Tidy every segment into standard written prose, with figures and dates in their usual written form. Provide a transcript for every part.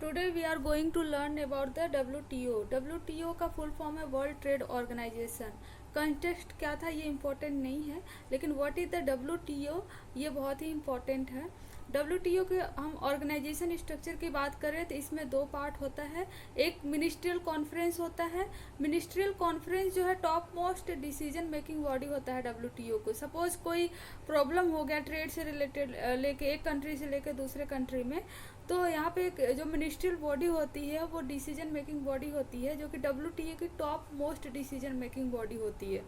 Today we are going to learn about the WTO. WTO का full form है world trade organisation. Context क्या था ये important नहीं है, लेकिन व्हाट इज़ द WTO ये बहुत ही इम्पोर्टेंट है. WTO के हम ऑर्गेनाइजेशन स्ट्रक्चर की बात करें तो इसमें दो पार्ट होता है. एक मिनिस्ट्रियल कॉन्फ्रेंस होता है. मिनिस्ट्रियल कॉन्फ्रेंस जो है top most decision making body होता है WTO को. सपोज कोई प्रॉब्लम हो गया ट्रेड से रिलेटेड लेके एक कंट्री से लेके दूसरे कंट्री में, तो यहाँ पे एक जो मिनिस्ट्रियल बॉडी होती है वो डिसीजन मेकिंग बॉडी होती है, जो कि WTO की top most decision making body होती है,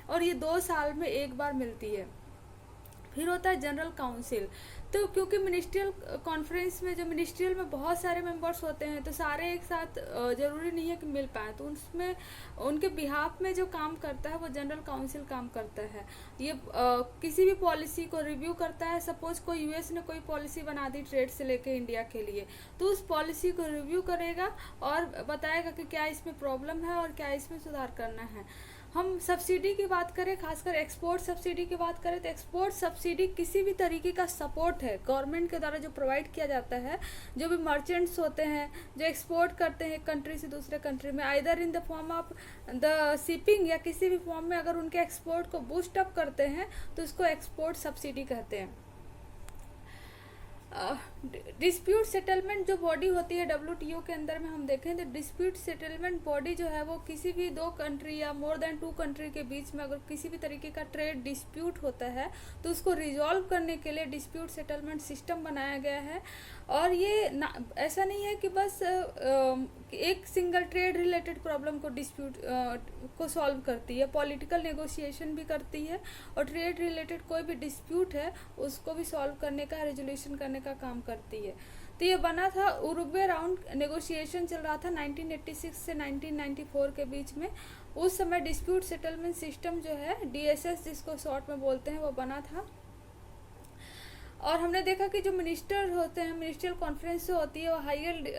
और ये 2 साल में एक बार मिलती है. फिर होता है जनरल काउंसिल. तो क्योंकि मिनिस्ट्रियल कॉन्फ्रेंस में जो मिनिस्ट्रियल में बहुत सारे मेंबर्स होते हैं, तो सारे एक साथ ज़रूरी नहीं है कि मिल पाए, तो उसमें उनके बिहाफ में जो काम करता है वो जनरल काउंसिल काम करता है. ये किसी भी पॉलिसी को रिव्यू करता है. सपोज कोई US ने कोई पॉलिसी बना दी ट्रेड से लेके इंडिया के लिए, तो उस पॉलिसी को रिव्यू करेगा और बताएगा कि क्या इसमें प्रॉब्लम है और क्या इसमें सुधार करना है. हम सब्सिडी की बात करें, खासकर एक्सपोर्ट सब्सिडी की बात करें, तो एक्सपोर्ट सब्सिडी किसी भी तरीके का सपोर्ट है गवर्नमेंट के द्वारा जो प्रोवाइड किया जाता है. जो भी मर्चेंट्स होते हैं जो एक्सपोर्ट करते हैं एक कंट्री से दूसरे कंट्री में, either in the form of the shipping या किसी भी फॉर्म में, अगर उनके एक्सपोर्ट को बूस्ट अप करते हैं तो उसको एक्सपोर्ट सब्सिडी कहते हैं. डिस्प्यूट सेटलमेंट जो बॉडी होती है WTO के अंदर में हम देखें तो डिस्प्यूट सेटलमेंट बॉडी जो है वो किसी भी 2 कंट्री या मोर देन 2 कंट्री के बीच में अगर किसी भी तरीके का ट्रेड डिस्प्यूट होता है तो उसको रिजॉल्व करने के लिए डिस्प्यूट सेटलमेंट सिस्टम बनाया गया है. और ये ऐसा नहीं है कि बस एक सिंगल ट्रेड रिलेटेड प्रॉब्लम को डिस्प्यूट को सॉल्व करती है, पॉलिटिकल नेगोशिएशन भी करती है, और ट्रेड रिलेटेड कोई भी डिस्प्यूट है उसको भी सॉल्व करने का, रेजोल्यूशन करने का काम करती है. तो ये बना था, उरुग्वे राउंड नेगोशिएशन चल रहा था 1986 से 1994 के बीच में. उस समय डिस्प्यूट सेटलमेंट सिस्टम जो है DSS जिसको शॉर्ट में बोलते हैं वो बना था. और हमने देखा कि जो मिनिस्टर होते हैं मिनिस्ट्रियल कॉन्फ्रेंस जो होती है वो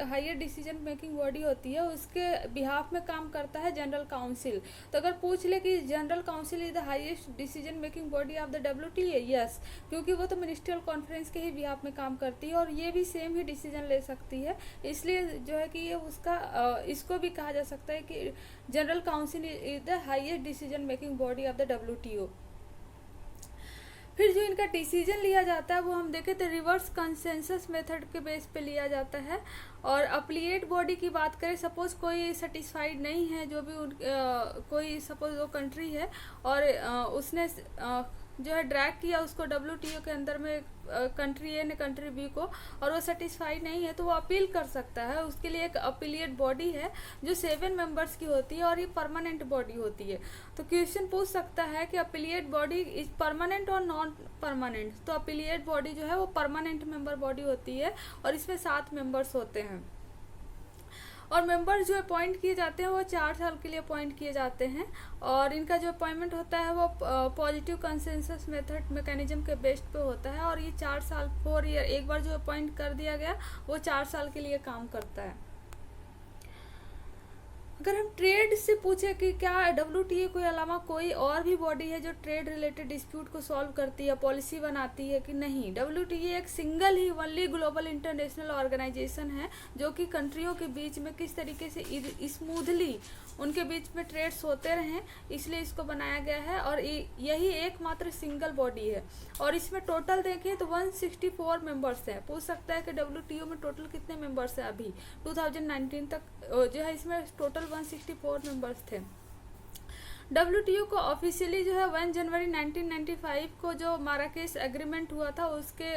हायर डिसीजन मेकिंग बॉडी होती है, उसके बिहाफ में काम करता है जनरल काउंसिल. तो अगर पूछ ले कि general council is the highest decision making body of the WTO, yes, क्योंकि वो तो मिनिस्ट्रियल कॉन्फ्रेंस के ही बिहाफ में काम करती है और ये भी सेम ही डिसीजन ले सकती है. इसलिए जो है कि ये उसका इसको भी कहा जा सकता है कि general council is the highest decision making body of the WTO. फिर जो इनका डिसीजन लिया जाता है वो हम देखें तो रिवर्स कंसेंसस मेथड के बेस पे लिया जाता है. और अपलीट बॉडी की बात करें, सपोज कोई सेटिस्फाइड नहीं है, जो भी कोई सपोज वो कंट्री है और उसने जो है ड्रैग किया उसको WTO के अंदर में कंट्री ए ने कंट्री बी को, और वो सेटिस्फाइड नहीं है तो वो अपील कर सकता है. उसके लिए एक अपीलिएट बॉडी है जो 7 मेंबर्स की होती है और ये परमानेंट बॉडी होती है. तो क्वेश्चन पूछ सकता है कि अपीलिएट बॉडी इज परमानेंट और नॉन परमानेंट. तो अपीलिएट बॉडी जो है वो परमानेंट मेंबर बॉडी होती है और इसमें 7 मेंबर्स होते हैं. और मेंबर जो अपॉइंट किए जाते हैं वो 4 साल के लिए अपॉइंट किए जाते हैं, और इनका जो अपॉइंटमेंट होता है वो पॉजिटिव कंसेंसस मेथड मैकेनिज्म के बेस्ड पे होता है. और ये 4 साल 4 ईयर एक बार जो अपॉइंट कर दिया गया वो 4 साल के लिए काम करता है. अगर हम ट्रेड से पूछे कि क्या WTO के अलावा कोई और भी बॉडी है जो ट्रेड रिलेटेड डिस्प्यूट को सॉल्व करती है, पॉलिसी बनाती है, कि नहीं, WTO एक सिंगल ही वनली ग्लोबल इंटरनेशनल ऑर्गेनाइजेशन है जो कि कंट्रियों के बीच में किस तरीके से स्मूथली उनके बीच में ट्रेड्स होते रहें, इसलिए इसको बनाया गया है. और यही एकमात्र सिंगल बॉडी है. और इसमें टोटल देखें तो 164 मेंबर्स हैं. पूछ सकता है कि WTO में टोटल कितने मेंबर्स हैं. अभी 2019 तक जो है इसमें टोटल 164 मेंबर्स थे. WTO को ऑफिशियली जो है 1 जनवरी 1995 को जो माराकेश एग्रीमेंट हुआ था उसके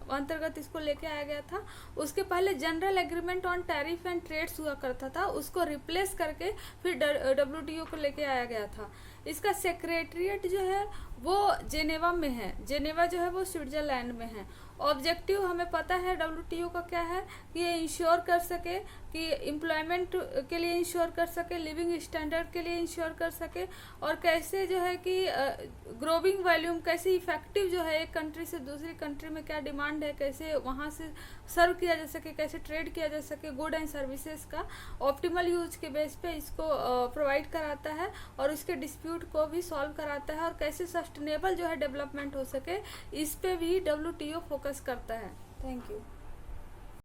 अंतर्गत इसको लेके आया गया था. उसके पहले general agreement on tariff and trades हुआ करता था, उसको रिप्लेस करके फिर WTO को लेके आया गया था. इसका सेक्रेटरीट जो है वो जेनेवा में है. जेनेवा जो है वो स्विट्जरलैंड में है. ऑब्जेक्टिव हमें पता है WTO का क्या है कि ये इंश्योर कर सके कि एम्प्लॉयमेंट के लिए इंश्योर कर सके, लिविंग स्टैंडर्ड के लिए इंश्योर कर सके, और कैसे जो है कि ग्रोविंग वॉल्यूम कैसे इफेक्टिव जो है एक कंट्री से दूसरी कंट्री में क्या डिमांड है, कैसे वहाँ से सर्व किया जा सके, कैसे ट्रेड किया जा सके, गुड एंड सर्विसेज का ऑप्टिमल यूज के बेस पे इसको प्रोवाइड कराता है और उसके डिस्प्यूट को भी सॉल्व कराता है, और कैसे सस्टेनेबल जो है डेवलपमेंट हो सके इस पे भी WTO फोकस करता है. Thank you.